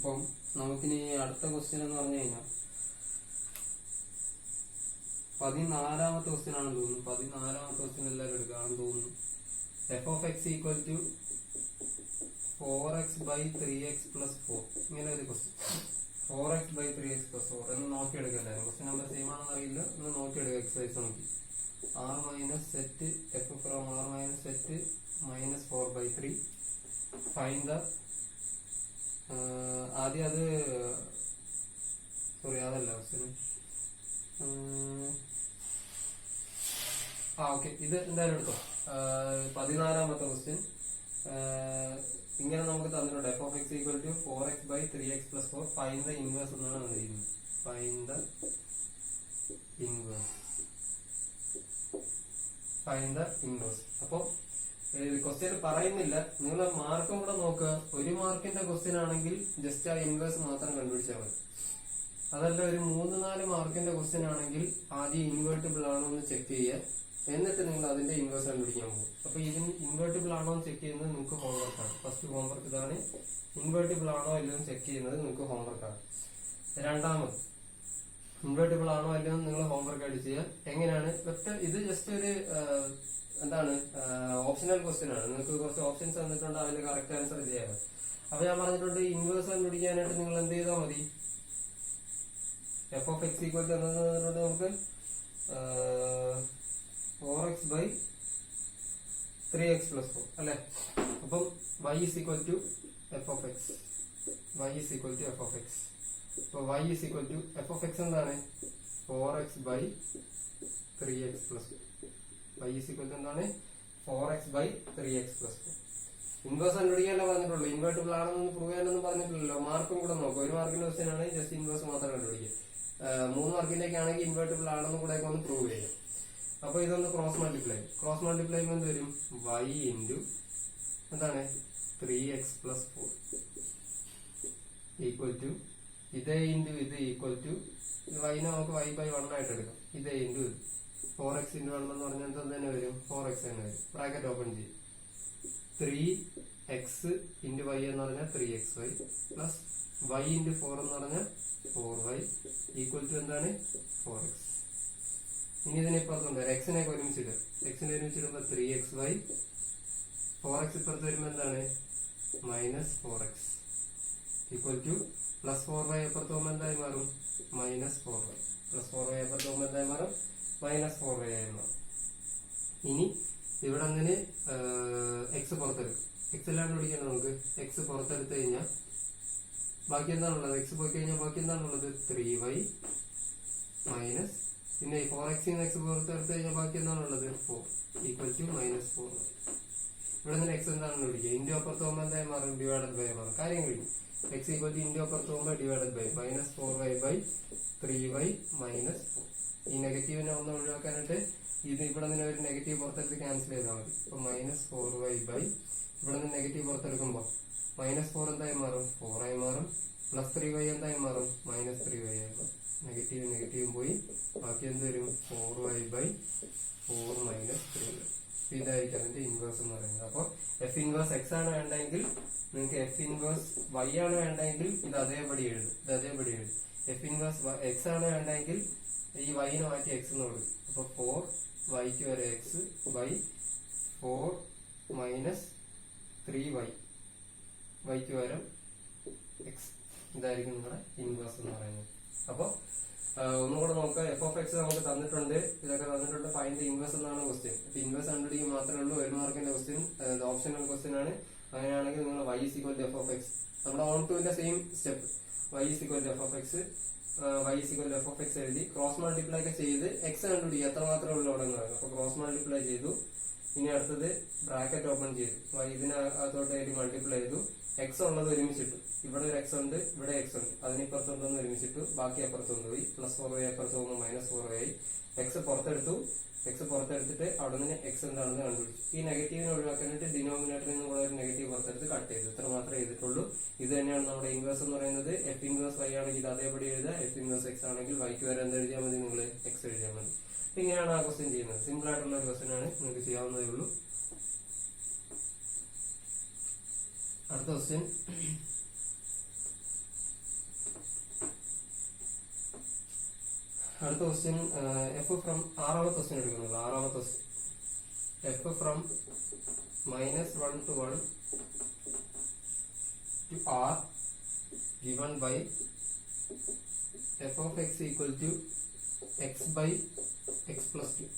അപ്പം നമുക്കിനി അടുത്ത ക്വസ്റ്റ്യൻ എന്ന് പറഞ്ഞു കഴിഞ്ഞാൽ 14ാമത്തെ ക്വസ്റ്റ്യൻ ആണെന്ന് തോന്നുന്നു. 14ാമത്തെ ക്വസ്റ്റ്യൻ എല്ലാവരും എടുക്കുകയാണെന്ന് തോന്നുന്നു. F of x equal to 4x by 3x plus 4. ഇങ്ങനെ ഒരു question 4x by 3x plus 4 എന്ന് നോക്കിയെടുക്കല്ലേ. ക്വസ്റ്റ്യൻ നമ്പർ സെയിം ആണെന്ന് അറിയില്ല, എന്ന് നോക്കിയെടുക്കുക. എക്സസൈസ് നോക്കി r minus set F from r minus set minus 4/3 find the ആദ്യം അത് സോറി അതല്ല ക്വസ്റ്റ്യൻ. ഓക്കെ, ഇത് എന്തായാലും എടുത്തോ. 14ാമത്തെ ക്വസ്റ്റ്യൻ ഇങ്ങനെ നമുക്ക് തന്നിട്ടുണ്ട്. F of x equal to 4x by 3x plus 4 find the inverse എന്നാണ് തന്നിരിക്കുന്നത്. Find the inverse. അപ്പൊ ക്വസ്റ്റ്യൻ പറയുന്നില്ല, നിങ്ങൾ മാർക്കും കൂടെ നോക്കുക. 1 മാർക്കിന്റെ ക്വസ്റ്റ്യൻ ആണെങ്കിൽ ജസ്റ്റ് ആ ഇൻവേഴ്സ് മാത്രം കണ്ടുപിടിച്ചാൽ മതി. അതല്ല ഒരു 3-4 മാർക്കിന്റെ ക്വസ്റ്റ്യൻ ആണെങ്കിൽ ആദ്യം ഇൻവേർട്ടിബിൾ ആണോ എന്ന് ചെക്ക് ചെയ്യുക, എന്നിട്ട് നിങ്ങൾ അതിന്റെ ഇൻവേഴ്സ് കണ്ടുപിടിക്കാൻ പോകും. അപ്പൊ ഇതിന് ഇൻവേർട്ടിബിൾ ആണോ എന്ന് ചെക്ക് ചെയ്യുന്നത് നിങ്ങൾക്ക് ഹോംവർക്കാണ്. ഫസ്റ്റ് ഹോംവർക്ക് ഇതാണ്. ഇൻവേർട്ടിബിൾ ആണോ അല്ലയോ ചെക്ക് ചെയ്യുന്നത് നിങ്ങൾക്ക് ഹോംവർക്കാണ്. രണ്ടാമത് ഇൻവേർട്ടിബിൾ ആണോ അല്ലയോ നിങ്ങൾ ഹോംവർക്ക് ആയിട്ട് ചെയ്യുക. എങ്ങനെയാണ്? ഇത് ജസ്റ്റ് ഒരു എന്താണ് ഓപ്ഷണൽ ക്വസ്റ്റ്യൻ ആണ്. നിങ്ങൾക്ക് കുറച്ച് ഓപ്ഷൻസ് തന്നിട്ടുണ്ട്, അതിൽ കറക്റ്റ് ആൻസർ ചെയ്യാം. അപ്പൊ ഞാൻ പറഞ്ഞിട്ടുണ്ട് ഇൻവേഴ്സ് കണ്ടുപിടിക്കാനായിട്ട് നിങ്ങൾ എന്ത് ചെയ്താൽ മതി. എഫ് ഓഫ് എക്സ് ഈക്വൽ തന്നിട്ടുണ്ട് നമുക്ക് 4x by 3x plus 4 അല്ലെ. അപ്പം y is equal to f of x. y is equal to f of x. അപ്പൊ y is equal to f of x എന്താണ്? 4x by 3x plus 4. y is equal to എന്താണ്? 4x by 3x plus 4. Inverse കണ്ടുപിടിക്കാനല്ല പറഞ്ഞിട്ടുള്ളൂ. Invertible ആണെന്ന് prove ചെയ്യാനൊന്നും പറഞ്ഞിട്ടില്ലല്ലോ. മാർക്കും കൂടെ നോക്കും. 1 മാർക്കിന്റെ ക്വസ്റ്റ്യൻ ആണെങ്കിൽ ജസ്റ്റ് ഇൻവേഴ്സ് മാത്രം കണ്ടുപിടിക്കുക. 3 മാർക്കിന്റെയൊക്കെ ആണെങ്കിൽ ഇൻവേർട്ടിബിൾ ആണെന്ന് കൂടെ ഒന്ന് പ്രൂവ് ചെയ്യാം. അപ്പൊ ഇതൊന്ന് ക്രോസ് മൾട്ടിപ്ലൈ എന്ത് വരും? y ഇൻറ്റു എന്താണ് 3x പ്ലസ് 4 ഈക്വൽ ടു ഇതേ ഇൻറ്റു ഇത് ഈക്വൽ ടു വൈനെ നമുക്ക് y/1 ആയിട്ട് എടുക്കാം. ഇതേ ഇൻറ്റു ഇത് 4x ഇൻറ്റു 1 എന്ന് പറഞ്ഞാൽ എന്ത് തന്നെ വരും? 4x തന്നെ വരും. ബ്രാക്കറ്റ് ഓപ്പൺ ചെയ്യും. 3x ഇൻറ്റു y എന്ന് പറഞ്ഞാൽ 3xy പ്ലസ് y ഇൻറ്റു 4 എന്ന് പറഞ്ഞാൽ 4y ഈക്വൽ ടു എന്താണ്? 4x. ഇനി ഇതിനെ ഇപ്പുറത്തുണ്ട് എക്സിനെ ഒരുമിച്ചിടും. എക്സിനെ ഒരുമിച്ചിടുമ്പോ 3xy 4x ഇപ്പുറത്ത് വരുമ്പോ എന്താണ്? Minus 4x equal to plus 4y അപ്പുറത്ത് പോകുമ്പോ എന്തായി മാറും? Minus 4y. പ്ലസ് 4y അപ്പുറത്ത് പോകുമ്പോ എന്തായി മാറും? മൈനസ് 4y ആയി മാറും. ഇനി ഇവിടെ അങ്ങനെ എക്സ് പുറത്തെടുക്കും. എക്സ് ഇല്ലാണ്ട് പിടിക്കണം നമുക്ക്. എക്സ് പുറത്തെടുത്ത് കഴിഞ്ഞാൽ ബാക്കി എന്താണുള്ളത്? എക്സ് പോയി കഴിഞ്ഞാൽ ബാക്കി എന്താണുള്ളത്? 3y മൈനസ് പിന്നെ 4x എക്സ് പുറത്തെടുത്ത് കഴിഞ്ഞാൽ ബാക്കി എന്താണുള്ളത്? 4 ഈക്വൽ ടു മൈനസ് 4y. ഇവിടെ നിന്ന് എക്സ് എന്താണെന്ന് പിടിക്കുക. ഇൻറ്റു അപ്പുറത്ത് പോകുമ്പോൾ എന്തായി മാറും? ഡിവൈഡഡ് ബൈ മാറും. കാര്യം കഴിഞ്ഞു. എക്സ് ഈക്വൽ ടു ഇൻറ്റു അപ്പുറത്ത് പോകുമ്പോൾ divided by minus 4y by 3y minus 4. ഈ നെഗറ്റീവിനെ ഒന്ന് ഒഴിവാക്കാനായിട്ട് ഇത് ഇവിടെ നിന്ന് ഒരു നെഗറ്റീവ് പുറത്തെടുത്ത് ക്യാൻസൽ ചെയ്താൽ മതി. അപ്പൊ മൈനസ് 4y ബൈ ഇവിടെ നിന്ന് നെഗറ്റീവ് പുറത്തെടുക്കുമ്പോൾ മൈനസ് 4 എന്തായി മാറും? 4 ആയി മാറും. പ്ലസ് 3y എന്തായി മാറും? മൈനസ് 3y ആയി മാറും. നെഗറ്റീവും പോയി ബാക്കി എന്ത് വരും? 4y by 4 minus 3y. ഇതായിരിക്കും അതിന്റെ ഇൻവേഴ്സ് എന്ന് പറയുന്നത്. അപ്പൊ എഫ് ഇൻവേഴ്സ് എക്സ് ആണ് വേണ്ടെങ്കിൽ നിങ്ങൾക്ക് എഫ് ഇൻവേഴ്സ് വൈ ആണ് വേണ്ടെങ്കിൽ ഇത് അതേപടി എഴുതും. എഫ് ഇൻവേഴ്സ് എക്സ് ആണ് വേണ്ടെങ്കിൽ ഈ വൈനെ മാറ്റി എക്സ് എന്ന് കൊടുക്കും. അപ്പൊ 4 വൈക്ക് വരെ എക്സ് ബൈ 4 മൈനസ് 3y വൈക്ക് വരം എക്സ്. ഇതായിരിക്കും നിങ്ങളുടെ ഇൻവേഴ്സ് എന്ന് പറയുന്നത്. അപ്പൊ ഒന്നുകൂടെ നോക്കുക. എഫ് ഓഫ് എക്സ് നമുക്ക് തന്നിട്ടുണ്ട്, ഇതൊക്കെ തന്നിട്ടുണ്ട്. ഫൈൻഡ് ദ ഇൻവേഴ്സ് എന്നാണ് ക്വസ്റ്റ്യൻ. അപ്പൊ ഇൻവേഴ്സ് കണ്ടുപിടിക്കുക മാത്രമേ ഉള്ളൂ. 1 മാർക്കിന്റെ ക്വസ്റ്റ്യൻ, ഓപ്ഷണൽ ക്വസ്റ്റ്യൻ ആണ്. അങ്ങനെയാണെങ്കിൽ നിങ്ങൾ y is equal to f of x, നമ്മുടെ ഓൺ ടുവിന്റെ same step. y is equal to f of x എഴുതി ക്രോസ് മൾട്ടിപ്ലൈ ഒക്കെ ചെയ്ത് എക്സ് കണ്ടുപിടിക്കുക. എത്ര മാത്രമേ ഉള്ളൂ അവിടെ നിന്ന്. അപ്പൊ ക്രോസ് മൾട്ടിപ്ലൈ ചെയ്തു. ഇനി അടുത്തത് ബ്രാക്കറ്റ് ഓപ്പൺ ചെയ്തു. ഇതിനകത്തോട്ട് മൾട്ടിപ്ലൈ ചെയ്തു. എക്സ് ഉള്ളത് ഒരുമിച്ചിട്ടു. ഇവിടെ ഒരു എക്സ് ഉണ്ട്, ഇവിടെ എക്സ് ഉണ്ട്. അതിനിപ്പുറത്തുണ്ടെന്ന് ഒരുമിച്ചിട്ടു. ബാക്കി അപ്പുറത്ത് കൊണ്ടുപോയി. പ്ലസ് 4y അപ്പുറത്ത് പോകുമ്പോൾ മൈനസ് 4y ആയി. എക്സ് പുറത്തെടുത്തിട്ട് അവിടെ നിന്ന് എക്സ് എന്താണെന്ന് കണ്ടുപിടിച്ചു. ഈ നെഗറ്റീവിനെ ഒഴിവാക്കാനായിട്ട് ഡിനോമിനേറ്ററിൽ നിന്ന് കൂടെ ഒരു നെഗറ്റീവ് പുറത്തെടുത്ത് കട്ട് ചെയ്തു. ഇത്ര മാത്രമേ ചെയ്തിട്ടുള്ളൂ. ഇത് തന്നെയാണ് നമ്മുടെ ഇൻവേഴ്സ് എന്ന് പറയുന്നത്. എഫ് ഇൻവേഴ്സ് വൈ ആണെങ്കിൽ ഇത് അതേപടി എഴുതുക. എഫ് ഇൻവേഴ്സ് എക്സ് ആണെങ്കിൽ വൈക്ക് വരെ എന്ത് എഴുതിയാൽ മതി? നിങ്ങൾ എക്സ് എഴുതിയാൽ മതി. ഇങ്ങനെയാണ് ആ ക്വസ്റ്റ്യൻ ചെയ്യുന്നത്. സിമ്പിൾ ആയിട്ടുള്ള ഒരു ക്വസ്റ്റ്യൻ ആണ്, നിങ്ങൾക്ക് ചെയ്യാവുന്നതേ ഉള്ളൂ. അടുത്ത ക്വസ്റ്റ്യൻ അടുത്ത ക്വസ്റ്റ്യൻ എഫ് ഫ്രം ആറാമത്തെ ക്വസ്റ്റ്യൻ എടുക്കുന്നുള്ളൂ. ആറാമത്തെ question F from -1 to 1 to r given by f of x equal to x by x plus 2.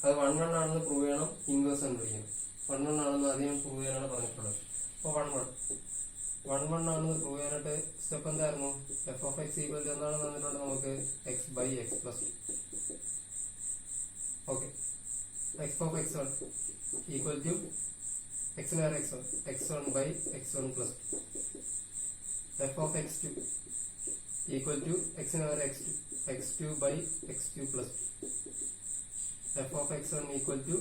അത് 1 1 ആണെന്ന് പ്രൂവ് ചെയ്യണം, ഇൻവേഴ്സ് കണ്ടുപിടിക്കണം. 1 1 ആണെന്ന് ആദ്യം പ്രൂവ് ചെയ്യാനാണ് പറഞ്ഞിട്ടുള്ളത്. അപ്പോൾ 1 1 ആണെന്ന് പ്രൂവ് ചെയ്യാനായിട്ട് സ്റ്റെപ്പ് എന്തായിരുന്നു? എഫ് ഓഫ് എക്സ് ഈക്വൽ എന്താണ് തന്നിട്ടുണ്ട് നമുക്ക്? X by x plus 2. Okay, x of x 1 equal to എക്സിന് വരെ x1 by x1 plus 2. F of x2 equal to എക്സിന് വരെ x2 by x2 plus 2. F of x1 equal to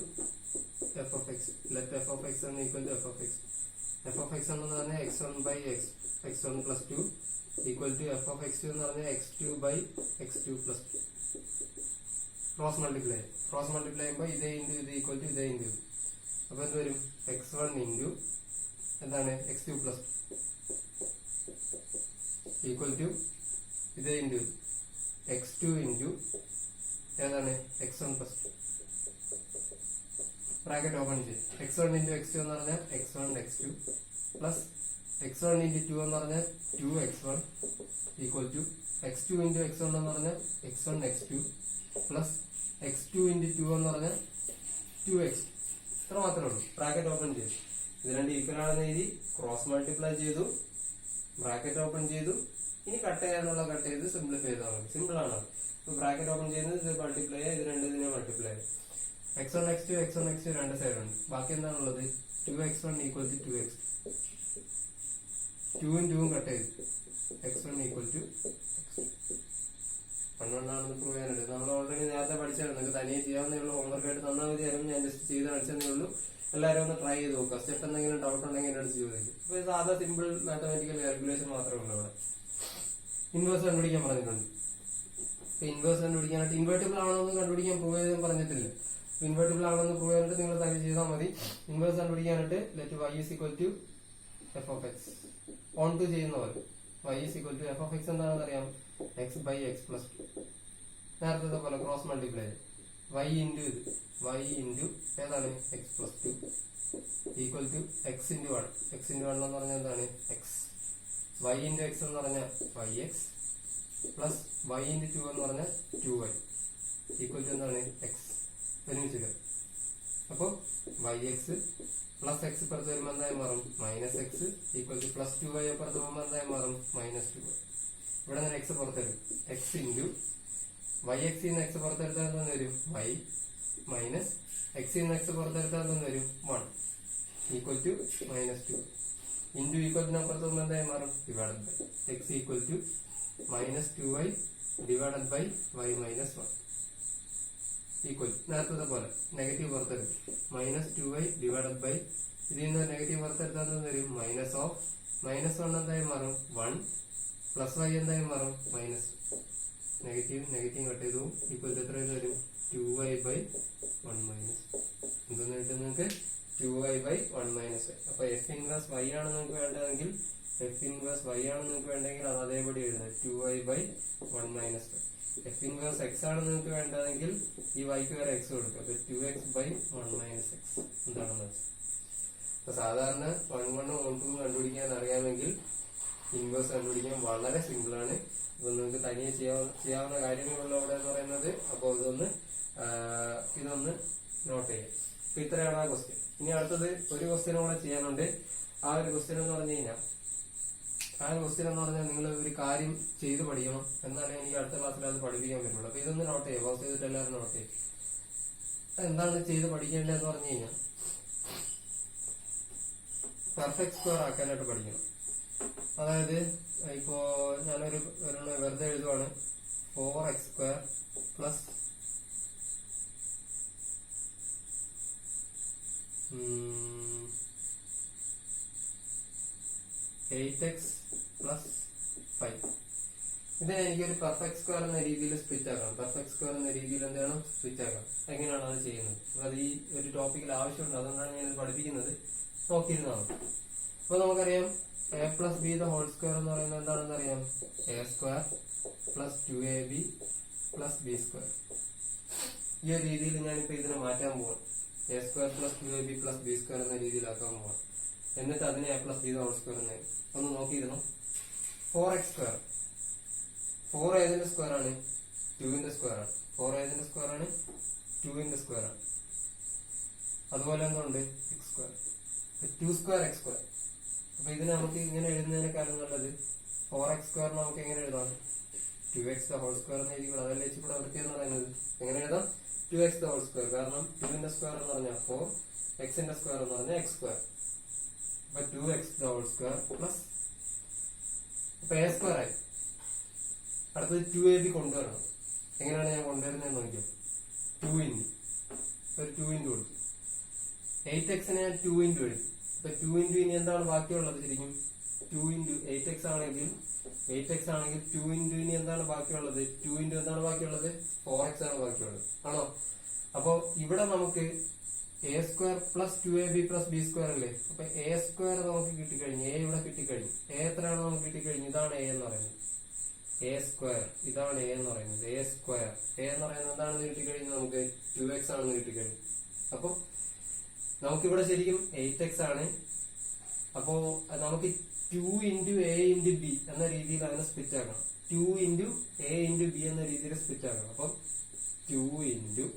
f of x. Let f of x1 equal to f of x. F of x1 എന്ന് പറഞ്ഞാൽ x1 by x1 plus 2 equal to f of x2 എന്ന് പറഞ്ഞാൽ x2 by x2 plus 2. Cross multiply ചെയ്യുമ്പോൾ ഇതേ into ഇത് equal to ഇതേ into ഇത്. അപ്പൊ എന്ത് വരും? x1 ഇൻറ്റു എന്താണ് x2 പ്ലസ് 2 ഈക്വൽ ടു ഇതേ ഇൻറ്റു ഇത് x2 ഇൻറ്റു ഏതാണ് x1 പ്ലസ് 2. ബ്രാക്കറ്റ് ഓപ്പൺ ചെയ്യും. x1 ഇൻറ്റു x2 എന്ന് പറഞ്ഞാൽ x1 x2 plus x1 into 2 എന്ന് പറഞ്ഞാൽ 2x1 equal to x2 into x1 എന്ന് പറഞ്ഞാൽ x1 x2 plus x2 into 2 എന്ന് പറഞ്ഞാൽ 2x. ഇത്ര മാത്രമേ ഉള്ളൂ. ബ്രാക്കറ്റ് ഓപ്പൺ ചെയ്തു. ഇത് രണ്ട് ഈക്വൽ ആണെന്ന് എഴുതി, ക്രോസ് മൾട്ടിപ്ലൈ ചെയ്തു, ബ്രാക്കറ്റ് ഓപ്പൺ ചെയ്തു. ഇനി കട്ട് ചെയ്യാനുള്ള കട്ട് ചെയ്ത് സിംപ്ലിഫൈ ചെയ്താൽ മതി. സിമ്പിൾ ആണ്. ഇപ്പൊ ബ്രാക്കറ്റ് ഓപ്പൺ ചെയ്യുന്നത് ഇത് മൾട്ടിപ്ലൈ ചെയ്യുക, ഇത് രണ്ട് ഇതിനെ മൾട്ടിപ്ലൈ ചെയ്യുക. x1 x2 രണ്ട് സൈഡ് ഉണ്ട്. ബാക്കി എന്താണുള്ളത്? 2x1 equal to 2x. 2ഉം 2ഉം കട്ട് ചെയ്തു. x1 ഈക്വൽ ടു 1 1 ആണെന്ന് പ്രൂവ് ചെയ്യാനുണ്ട്. നമ്മൾ ഓൾറെഡി നേരത്തെ പഠിച്ചാണ്. നിങ്ങൾക്ക് തനിയെ ചെയ്യാവുന്നേ ഉള്ളൂ. ഹോംവർക്ക് ആയിട്ട് തന്നാൽ മതിയായിരുന്നു. ഞാൻ ജസ്റ്റ് ചെയ്ത് കാണിച്ചതേ ഉള്ളൂ. എല്ലാവരും ഒന്ന് ട്രൈ ചെയ്ത് നോക്കുക. സ്റ്റെപ്പ് എന്തെങ്കിലും ഡൗട്ട് ഉണ്ടെങ്കിൽ എന്റെ അടുത്ത് ചോദിക്കും. അപ്പൊ സാധാ സിമ്പിൾ മാത്തമാറ്റിക്കൽ കാൽക്കുലേഷൻ മാത്രമേ ഉള്ളൂ. അവിടെ ഇൻവേഴ്സ് കണ്ടുപിടിക്കാൻ പറഞ്ഞിട്ടുണ്ട്. ഇപ്പൊ ഇൻവേഴ്സ് കണ്ടുപിടിക്കാനായിട്ട് ഇൻവേർട്ടിബിൾ ആണോ എന്ന് കണ്ടുപിടിക്കാൻ പ്രൂവ് ചെയ്താൽ പറഞ്ഞിട്ടില്ല. ഇൻവേർട്ടിബിൾ ആണെന്ന് പ്രൂവ് ചെയ്യാനായിട്ട് നിങ്ങൾ തനിയെ ചെയ്താൽ മതി. ഇൻവേഴ്സ് കണ്ടുപിടിക്കാനായിട്ട് let y is equal to f of x onto ചെയ്യുന്ന പോലെ y is equal to f of x എന്താണെന്ന് അറിയാം? x by x plus 2. നേരത്തെ പോലെ ക്രോസ് മൾട്ടിപ്ലൈ y ഇൻറ്റു ഇത് y ഇൻറ്റു ഏതാണ് x plus 2 equal to x into 1. x into 1 എന്ന് പറഞ്ഞാൽ എന്താണ്? x. y ഇൻറ്റു x എന്ന് പറഞ്ഞാൽ yx പ്ലസ് y ഇൻറ്റു 2 എന്ന് പറഞ്ഞാൽ 2y ഈക്വൽ ടു എന്താണ്? x. ഒരുമിച്ച് അപ്പൊ yx പ്ലസ് എക്സ് ഇപ്പുറത്ത് വരുമ്പോൾ എന്തായി മാറും? Minus x equal to plus 2y അപ്പുറത്ത് പോകുമ്പോൾ എന്തായി മാറും? Minus 2y. ഇവിടെ നിന്ന് എക്സ് പുറത്തെടുക്കും. എക്സ് ഇൻറ്റു yx നിന്ന് എക്സ് പുറത്തെടുത്താൽ എന്തെന്ന് വരും? y മൈനസ് എക്സ് നിന്ന് എക്സ് പുറത്തെടുത്താൽ എന്തെന്ന് വരും? 1 equal to minus 2 into equal to അപ്പുറത്ത് പോകുമ്പോൾ എന്തായി മാറും? Divided by x equal to minus 2y divided by y minus 1 equal നേരത്തെ പോലെ നെഗറ്റീവ് പുറത്തെടുക്കും. മൈനസ് 2y ഡിവൈഡഡ് ബൈ ഇതിൽ നിന്ന് നെഗറ്റീവ് പുറത്തെടുത്താൽ എന്തെന്ന് വരും? മൈനസ് ഓഫ് മൈനസ് 1 എന്തായി മാറും? 1 പ്ലസ് y എന്തായി മാറും? മൈനസ് നെഗറ്റീവ് കട്ട് ചെയ്തു. ഈക്വൽ ടു എത്ര വരും? 2y by 1 minus. എന്തെന്ന് കിട്ടും നിങ്ങൾക്ക്? 2y by 1 minus y. അപ്പൊ എഫ് ഇൻവേഴ്സ് y ആണ് നിങ്ങൾക്ക് വേണ്ടതെങ്കിൽ അത് അതേപടി എഴുതുക. 2y by 1 minus y. F inverse x ആണ് നിങ്ങൾക്ക് വേണ്ടതെങ്കിൽ ഈ വൈക്ക് വരെ എക്സ് കൊടുക്കുക. അപ്പൊ 2x ബൈ 1 മൈനസ് എക്സ് എന്താണെന്ന് വെച്ചാൽ. അപ്പൊ സാധാരണ 1 1 1 2 കണ്ടുപിടിക്കാൻ അറിയാമെങ്കിൽ ഇൻവേഴ്സ് കണ്ടുപിടിക്കാൻ വളരെ സിമ്പിൾ ആണ്. അപ്പൊ നിങ്ങൾക്ക് തനിയെ ചെയ്യാവുന്ന കാര്യങ്ങളുള്ള അവിടെ എന്ന് പറയുന്നത്. അപ്പോൾ ഇതൊന്ന് നോട്ട് ചെയ്യാം. അപ്പൊ ഇത്രയാണ് ആ ക്വസ്റ്റ്യൻ. ഇനി അടുത്തത് ഒരു ക്വസ്റ്റ്യൻ കൂടെ ചെയ്യാനുണ്ട്. ആ ഒരു ക്വസ്റ്റ്യൻ എന്ന് പറഞ്ഞു കഴിഞ്ഞാൽ നിങ്ങൾ ഒരു കാര്യം ചെയ്ത് പഠിക്കണം. എന്നാലേ എനിക്ക് അടുത്ത ക്ലാസ്സിൽ അത് പഠിപ്പിക്കാൻ പറ്റുള്ളൂ. അപ്പൊ ഇതൊന്ന് നോട്ട് ചെയ്യാം. പോസ്റ്റ് ചെയ്തിട്ട് എല്ലാവരും നോട്ട് ചെയ്യും. എന്താണ് ചെയ്ത് പഠിക്കേണ്ടതെന്ന് പറഞ്ഞു കഴിഞ്ഞാൽ പെർഫെക്റ്റ് സ്ക്വയർ ആക്കാനായിട്ട് പഠിക്കണം. അതായത് ഇപ്പോ ഞാനൊരു വെറുതെ എഴുതുവാണ്. 4x² plus 8x plus 5. ഇതിനെ എനിക്കൊരു പെർഫെക്റ്റ് സ്ക്വയർ എന്ന രീതിയിൽ സ്പ്ലിറ്റ് ആക്കണം. പെർഫെക്റ്റ് സ്ക്വയർ എന്ന രീതിയിൽ എന്താണ് സ്പ്ലിറ്റ് ആക്കണം. എങ്ങനെയാണ് അത് ചെയ്യുന്നത്? അത് ഈ ഒരു ടോപ്പിക്കിൽ ആവശ്യമുണ്ട്. അതുകൊണ്ടാണ് ഞാൻ പഠിപ്പിക്കുന്നത്. നോക്കിയിരുന്നാണ്. അപ്പൊ നമുക്കറിയാം A plus B the whole square എന്ന് പറയുന്നത് എന്താണെന്ന് അറിയാം, എ സ്ക്വയർ പ്ലസ് 2ab പ്ലസ് ബി സ്ക്വയർ. ഈ ഒരു രീതിയിൽ ഞാനിപ്പോ ഇതിനെ മാറ്റാൻ പോവാം. എ സ്ക്വയർ പ്ലസ് 2ab പ്ലസ് ബി സ്ക്വയർ എന്ന രീതിയിലാക്കാൻ പോവാം. എന്നിട്ട് അതിനെ A plus B the whole square എന്ന് ഒന്ന് നോക്കിയിരുന്നു. 4x സ്ക്വയർ, 4 ഏതിന്റെ സ്ക്വയർ ആണ്, 2ന്റെ സ്ക്വയർ ആണ്. 4 ഏതിന്റെ സ്ക്വയർ ആണ്, 2ന്റെ സ്ക്വയർ ആണ്. അതുപോലെ എന്തുണ്ട്, X square, 2 square X square. അപ്പൊ ഇതിന് നമുക്ക് ഇങ്ങനെ എഴുതുന്നതിനേക്കാളും നല്ലത് 4x സ്ക്വയർ നമുക്ക് എങ്ങനെ എഴുതാം, 2x ദ ഹോൾ സ്ക്വയർ എന്ന് എഴുതി. അതല്ലേ ഇച്ചിരി വൃത്തി എന്ന് പറയുന്നത്. എങ്ങനെ എഴുതാം, 2x ദ ഹോൾ സ്ക്വയർ. കാരണം 2ന്റെ സ്ക്വയർ എന്ന് പറഞ്ഞാൽ 4, എക്സിന്റെ സ്ക്വയർ എന്ന് പറഞ്ഞാൽ എക്സ് സ്ക്വയർ. അപ്പൊ 2x the whole square plus, അപ്പൊ എ സ്ക്വയർ ആയി. അടുത്തത് 2ab കൊണ്ടുവരണം. എങ്ങനെയാണ് ഞാൻ കൊണ്ടുവരുന്നത് നോക്കിയോ, 2 ഇൻറ്റു ഒരു 2 ഇൻറ്റു കൊടുത്തു. 8xനെ ഞാൻ 2 ഇൻറ്റു എഴുതി. അപ്പൊ 2 ഇൻറ്റു ഇനി എന്താണ് ബാക്കിയുള്ളത്, ശരിക്കും 2 ഇൻറ്റു 8x ആണെങ്കിൽ 2 ഇൻറ്റു ഇനി എന്താണ് ബാക്കിയുള്ളത്, 2 ഇൻറ്റു എന്താണ് ബാക്കിയുള്ളത്, 4x ആണ് ബാക്കിയുള്ളത്, ആണോ? അപ്പൊ ഇവിടെ നമുക്ക് എ സ്ക്വയർ പ്ലസ് 2ab പ്ലസ് ബി സ്ക്വയർ അല്ലേ. അപ്പൊ എ സ്ക്വയർ നമുക്ക് കിട്ടിക്കഴിഞ്ഞു, എ ഇവിടെ കിട്ടിക്കഴിഞ്ഞു. എ എത്രയാണ് നമുക്ക് കിട്ടിക്കഴിഞ്ഞു, ഇതാണ് എ എന്ന് പറയുന്നത്, എ സ്ക്വയർ. ഇതാണ് എ എന്ന് പറയുന്നത്, എ സ്ക്വയർ. എ എന്ന് പറയുന്നത് എന്താണെന്ന് കിട്ടിക്കഴിഞ്ഞു, നമുക്ക് 2x ആണെന്ന് കിട്ടിക്കഴിഞ്ഞു. അപ്പൊ നമുക്കിവിടെ ശരിക്കും 8x ആണ്. അപ്പോ നമുക്ക് 2 ഇൻറ്റു എ ഇൻറ്റു ബി എന്ന രീതിയിൽ അതിനെ സ്പ്ലിറ്റ് ആക്കണം. 2 ഇൻറ്റു എ ഇൻറ്റു ബി എന്ന രീതിയിൽ സ്പ്ലിറ്റ് ആക്കണം. അപ്പം 2 ഇൻറ്റു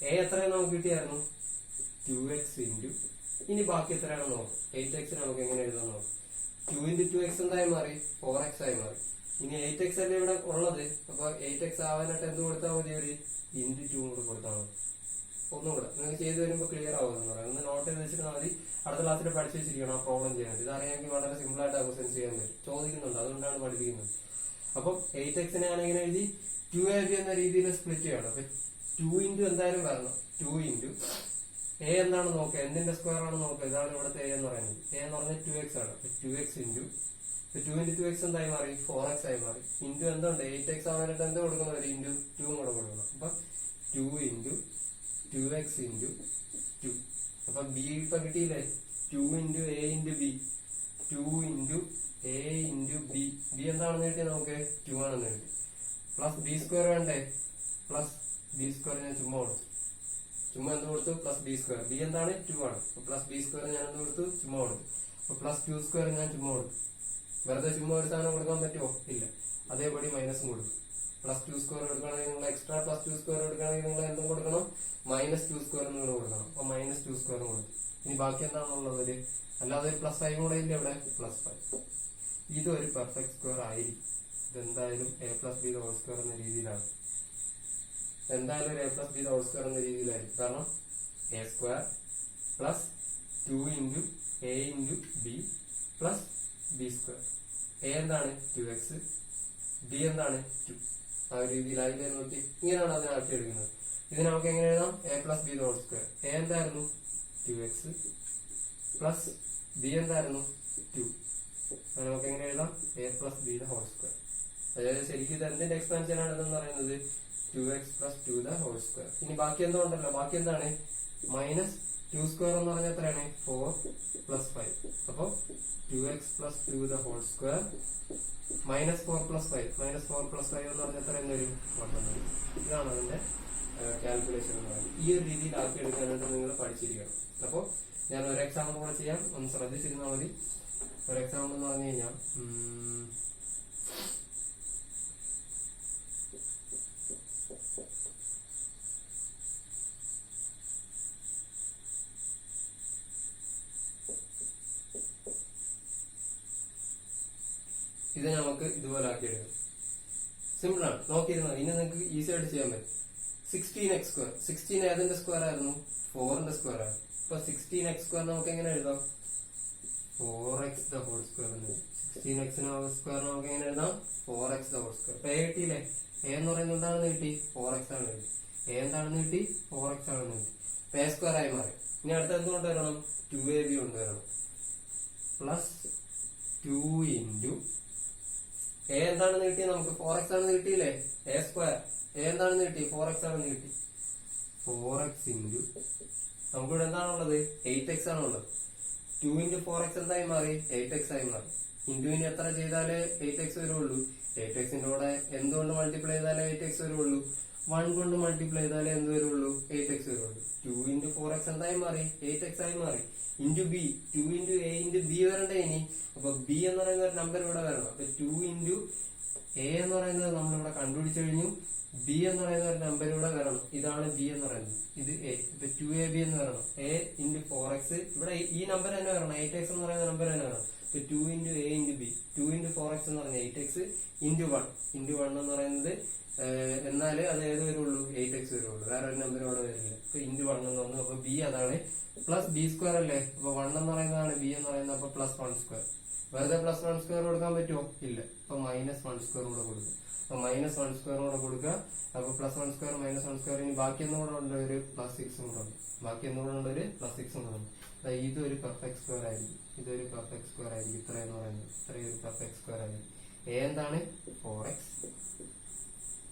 എ എത്രയാണ് നമുക്ക് കിട്ടിയായിരുന്നു, 2x ഇൻറ്റു, ഇനി ബാക്കി എത്രയാണ് നോക്കാം, 8x നമുക്ക് എങ്ങനെ എഴുതാൻ നോക്കാം. 2 ഇൻറ്റു 2x എന്തായി മാറി, 4x ആയി മാറി. ഇനി 8x അല്ലേ ഇവിടെ ഉള്ളത്. അപ്പൊ 8x ആവാനായിട്ട് എന്ത് കൊടുത്താൽ മതി, ഒരു ഇൻറ്റു 2 കൂടെ കൊടുത്താൽ മതി. ഒന്നും കൂടെ നിങ്ങൾക്ക് ചെയ്ത് വരുമ്പോൾ ക്ലിയർ ആവുമെന്ന് പറയാം. ഒന്ന് നോട്ട് ചെയ്ത് വെച്ചിട്ട് മതി. അടുത്ത ക്ലാസ്സിൽ പഠിച്ചു വെച്ചിരിക്കണം ആ പ്രോബ്ലം ചെയ്യാൻ. ഇത് അറിയാമെങ്കിൽ വളരെ സിമ്പിൾ ആയിട്ട് ക്വസ്റ്റ്യൻസ് ചെയ്യാൻ പറ്റും. ചോദിക്കുന്നുണ്ട്, അതുകൊണ്ടാണ് പഠിപ്പിക്കുന്നത്. അപ്പം 8xനെ ആണ് ഇങ്ങനെ എഴുതി 2ab എന്ന രീതിയിൽ സ്പ്ലിറ്റ് ചെയ്യണം. അപ്പൊ 2 ഇൻറ്റു എന്തായാലും വരണം. 2 ഇൻറ്റു എ എന്താണ് നോക്കുക, എന്തിന്റെ സ്ക്വയർ ആണ് നോക്കുക. ഇതാണ് ഇവിടുത്തെ എ എന്ന് പറയുന്നത്. എ എന്ന് പറഞ്ഞാൽ 2x ആണ്. 2x ഇൻറ്റു 2 ഇൻറ്റു 2x എന്തായി മാറി, 4x ആയി മാറി. ഇൻറ്റു എന്തുണ്ട്, 8x ആവാനായിട്ട് എന്ത് കൊടുക്കണം, ഒരു ഇൻറ്റു 2 കൂടെ കൊടുക്കണം. അപ്പൊ 2 ഇൻറ്റു 2x ഇൻറ്റു 2. അപ്പൊ ബി ഇപ്പൊ കിട്ടിയില്ലേ, 2 into A into B, 2 into A into B. B എന്താണെന്ന് കിട്ടിയത് നമുക്ക്, 2 ആണെന്ന് കിട്ടി. പ്ലസ് ബി സ്ക്വയർ വേണ്ടേ, പ്ലസ് ബി സ്ക്വയർ ഞാൻ ചുമ്മാ കൊടുത്തു. ചുമ്മാ എന്ത് കൊടുത്തു, പ്ലസ് ബി സ്ക്വയർ. ബി എന്താണ്, 2 ആണ്. അപ്പൊ പ്ലസ് ബി സ്ക്വയർ ഞാൻ എന്ത് കൊടുത്തു, ചുമ്മാ കൊടുത്തു. അപ്പൊ പ്ലസ് 2 സ്ക്വയർ ഞാൻ ചുമ്മാ കൊടുത്തു. വെറുതെ ചുമ്മാ ഒരു സാധനം കൊടുക്കാൻ പറ്റുമോ, ഇല്ല. അതേപടി മൈനസും കൊടുക്കും. പ്ലസ് 2 സ്ക്വയർ എടുക്കുകയാണെങ്കിൽ നിങ്ങൾ എക്സ്ട്രാ പ്ലസ് 2 സ്ക്വയർ എടുക്കുകയാണെങ്കിൽ നിങ്ങൾ എന്തും കൊടുക്കണം, മൈനസ് 2 സ്ക്വയർ നിങ്ങൾ കൊടുക്കണം. അപ്പൊ മൈനസ് 2 സ്ക്വയർ കൊടുക്കും. ഇനി ബാക്കി എന്താണുള്ളത്, അല്ലാതെ ഒരു പ്ലസ് 5 കൂടെ ഇല്ല ഇവിടെ, പ്ലസ് 5. ഇതൊരു പെർഫെക്റ്റ് സ്ക്വയർ ആയിരിക്കും. ഇതെന്തായാലും A plus B whole square എന്ന രീതിയിലാണ്. എന്തായാലും ഒരു A plus B whole square എന്ന രീതിയിലായിരിക്കും. കാരണം A square plus 2 into A into B plus B square. A എന്താണ്, 2x, ബി എന്താണ്, 2. ആ ഒരു രീതിയിലായില്ലേ നോക്കി. ഇങ്ങനെയാണ് അതിനെ ആക്കി എടുക്കുന്നത്. ഇത് നമുക്ക് എങ്ങനെ എഴുതാം, A plus B whole square. A എന്തായിരുന്നു, 2x പ്ലസ് ബി എന്തായിരുന്നു, 2. അത് നമുക്ക് എങ്ങനെ എഴുതാം, A plus B whole square. അതായത് ശരിക്കും ഇത് എന്തിന്റെ എക്സ്പാൻഷൻ ആണ് ഇതെന്ന് പറയുന്നത്, 2x പ്ലസ് 2 ദ ഹോൾ സ്ക്വയർ. ഇനി ബാക്കി എന്തോ ഉണ്ടല്ലോ, ബാക്കി എന്താണ്, മൈനസ് 2 സ്ക്വയർ എന്ന് പറഞ്ഞാൽ എത്രയാണ്, 4 പ്ലസ് 5. അപ്പൊ 2x പ്ലസ് 2 the whole square minus 4 plus 5. Minus 4 plus 5 എന്ന് പറഞ്ഞാൽ എത്ര വരും, 1 വരും. ഇതാണ് അതിന്റെ കാൽക്കുലേഷൻ എന്ന് പറയുന്നത്. ഈ ഒരു രീതിയിൽ ആക്കി എടുക്കാനായിട്ട് നിങ്ങൾ പഠിച്ചിരിക്കണം. അപ്പൊ ഞാൻ ഒരു എക്സാമ്പിൾ കൂടെ ചെയ്യാം, ഒന്ന് ശ്രദ്ധിച്ചിരുന്നാൽ മതി. ഒരു എക്സാമ്പിൾ എന്ന് പറഞ്ഞു കഴിഞ്ഞാൽ, ഇത് നമുക്ക് ഇതുപോലെ ആക്കിയെടുക്കാം. സിമ്പിൾ ആണ്, നോക്കിയിരുന്നത്. ഇനി നിങ്ങൾക്ക് ഈസി ആയിട്ട് ചെയ്യാൻ പറ്റും. 16x square. 16 ഏതിന്റെ സ്ക്വയർ ആയിരുന്നു, 4ന്റെ സ്ക്വയർ ആണ്. അപ്പൊ 16x സ്ക്വയർ നമുക്ക് എങ്ങനെ എഴുതാം, 4x ദ ഹോൾ സ്ക്വയർ എന്ന്. 16x സ്ക്വയർ നമുക്ക് എങ്ങനെ എഴുതാം, 4x ദ ഹോൾ സ്ക്വയർ. അപ്പൊ എ കിട്ടിയില്ലേ, എ എന്ന് പറയുന്നത് എന്താണെന്ന് കിട്ടി, 4x ആണെന്ന് കിട്ടി. എ എന്താണെന്ന് കിട്ടി, 4x ആണെന്ന് കിട്ടി. അപ്പൊ എ സ്ക്വയർ ആയി മാറി. ഇനി അടുത്ത എന്ത് കൊണ്ടുവരണം, 2ab കൊണ്ടുവരണം. പ്ലസ് 2 ഇൻറ്റു എ എന്താണെന്ന് കിട്ടി, നമുക്ക് 4x ആണെന്ന് കിട്ടിയില്ലേ, എ സ്ക്വയർ. എ എന്താണെന്ന് കിട്ടി, 4x ആണെന്ന് കിട്ടി. 4x ഇൻറ്റു നമുക്കിവിടെ എന്താണുള്ളത്, 8x ആണുള്ളത്. 2 into 4x എന്തായി മാറി 8x ആയി മാറി. ഇൻറ്റുവിന് എത്ര ചെയ്താലേ 8x വരുള്ളൂ? 8xന്റെ കൂടെ എന്തുകൊണ്ട് മൾട്ടിപ്ലൈ ചെയ്താലേ 8x വരുള്ളൂ? 1 കൊണ്ട് മൾട്ടിപ്ലൈ ചെയ്താലേ എന്ത് വരുള്ളൂ? 8x വരുള്ളൂ. 2 into 4x എന്തായി മാറി? 8x ആയി മാറി. Into B 2 into a into b വരണ്ടേ ഇനി? അപ്പൊ b എന്ന് പറയുന്ന ഒരു നമ്പർ ഇവിടെ വരണം. അപ്പൊ 2 into a എന്ന് പറയുന്നത് നമ്മളിവിടെ കണ്ടുപിടിച്ചു കഴിഞ്ഞു. b എന്ന് പറയുന്ന ഒരു നമ്പർ ഇവിടെ വരണം. ഇതാണ് b എന്ന് പറയുന്നത്, ഇത് a. ഇപ്പൊ 2ab എന്ന് വരണം. a into 4x ഇവിടെ ഈ നമ്പർ തന്നെ വരണം. 8x എന്ന് പറയുന്ന നമ്പർ തന്നെ വരണം. ഇപ്പൊ 2 into a into b 2 into 4x എന്ന് പറഞ്ഞാൽ 8x into 1 എന്ന് പറയുന്നത് എന്നാലേ അത് ഏത് വരുള്ളൂ? 8x വരുള്ളൂ. വേറെ ഒരു നമ്പർ ഇവിടെ വരില്ല. ഇപ്പൊ into 1 എന്ന് പറഞ്ഞു. അപ്പൊ b അതാണ്. പ്ലസ് ബി സ്ക്വയർ അല്ലേ? അപ്പൊ 1 എന്ന് പറയുന്നതാണ് b എന്ന് പറയുന്നത്. അപ്പൊ പ്ലസ് 1 സ്ക്വയർ. വെറുതെ പ്ലസ് 1 സ്ക്വയർ കൊടുക്കാൻ പറ്റുമോ? ഇല്ല. അപ്പൊ മൈനസ് 1 സ്ക്വയർ കൂടെ കൊടുക്കുക. അപ്പൊ മൈനസ് 1 സ്ക്വയർ കൂടെ കൊടുക്കുക. അപ്പൊ പ്ലസ് 1 സ്ക്വയർ മൈനസ് 1 സ്ക്വയർ. ഇനി ബാക്കി ഒന്നുകൂടെ ഉണ്ട്, ഒരു പ്ലസ് 6 കൂടെ ഉണ്ട്. ബാക്കി ഒന്നുകൂടെ ഉണ്ട്, ഒരു പ്ലസ് 6 കൂടെ ഉണ്ട്. ഇതൊരു പെർഫെക്റ്റ് സ്ക്വയർ ആയിരിക്കും. ഇതൊരു പെർഫെക്റ്റ് സ്ക്വയർ ആയിരിക്കും. ഇത്രയെന്ന് പറയുന്നത് ഇത്രയും ഒരു പെർഫെക്റ്റ് സ്ക്വയർ ആയിരിക്കും. എ എന്താണ്? 4x.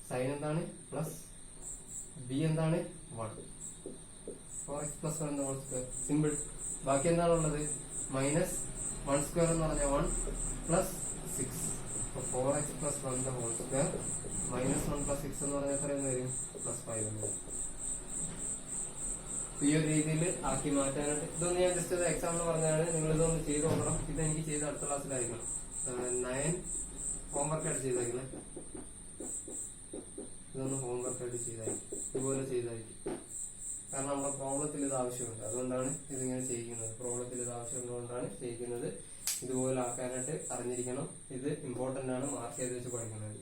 സൈൻ എന്താണ്? പ്ലസ്. ബി എന്താണ്? 1. 4x plus 1 whole square. Simple. ബാക്കി എന്താണുള്ളത്? മൈനസ് 1 സ്ക്വയർ എന്ന് പറഞ്ഞാൽ 1 പ്ലസ് 6. അപ്പൊ 4x plus 1 whole square minus 1 plus 6 എന്ന് പറഞ്ഞാൽ എത്രയെന്ന് വരും? പ്ലസ് 5 എന്ന് വരും. ഈ ഒരു രീതിയിൽ ആക്കി മാറ്റാനായിട്ട് ഇതൊന്ന് ഞാൻ ജസ്റ്റ് എക്സാം എന്ന് പറഞ്ഞാണ്. നിങ്ങൾ ഇതൊന്ന് ചെയ്ത് നോക്കണം. ഇത് എനിക്ക് ചെയ്ത് അടുത്ത ക്ലാസ്സിലായിരിക്കണം. 9 ഹോംവർക്ക് ആയിട്ട് ചെയ്തേക്കണേ. ഇതൊന്ന് ഹോംവർക്ക് ആയിട്ട് ചെയ്തായിരിക്കും. ഇതുപോലെ ചെയ്തായിരിക്കും. കാരണം നമ്മുടെ പ്രോബ്ലത്തിൽ ഇത് ആവശ്യമുണ്ട്. അതുകൊണ്ടാണ് ഇതിങ്ങനെ ചെയ്യുന്നത്. പ്രോബ്ലത്തിൽ ഇത് ആവശ്യമുള്ളതുകൊണ്ടാണ് ചെയ്യുന്നത്. ഇതുപോലെ ആക്കാനായിട്ട് അറിഞ്ഞിരിക്കണം. ഇത് ഇമ്പോർട്ടന്റ് ആണ്. മാർക്ക് ചെയ്ത് വെച്ച് പഠിക്കണം.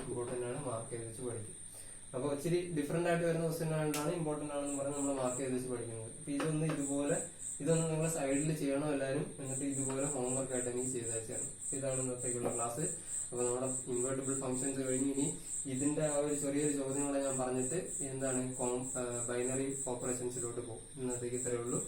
ഇമ്പോർട്ടന്റ് ആണ്. മാർക്ക് ചെയ്ത് വെച്ച് പഠിക്കും. അപ്പൊ ഇച്ചിരി ഡിഫറെന്റ് ആയിട്ട് വരുന്ന ക്വസ്റ്റ്യൻ ആയതുകൊണ്ടാണ് ഇമ്പോർട്ടന്റ് ആണെന്ന് പറഞ്ഞ് നമ്മൾ മാർക്ക് ചെയ്ത് വെച്ച് പഠിക്കുന്നത്. അപ്പൊ ഇതൊന്ന് നിങ്ങൾ സൈഡിൽ ചെയ്യണം എല്ലാവരും. എന്നിട്ട് ഇതുപോലെ ഹോംവർക്ക് ആയിട്ട് എനിക്ക് ചെയ്ത് വെച്ചാണ്. ഇതാണ് ഇന്നത്തേക്കുള്ള ക്ലാസ്. അപ്പൊ നമ്മുടെ ഇൻവേർട്ടിബിൾ ഫംഗ്ഷൻസ് കഴിഞ്ഞ് ഇനി ഇതിന്റെ ആ ഒരു ചെറിയൊരു ചോദ്യങ്ങളെ ഞാൻ പറഞ്ഞിട്ട് എന്താണ് ബൈനറി ഓപ്പറേഷൻസിലോട്ട് പോകും. ഇന്നത്തേക്ക് ഇത്രയേ ഉള്ളൂ.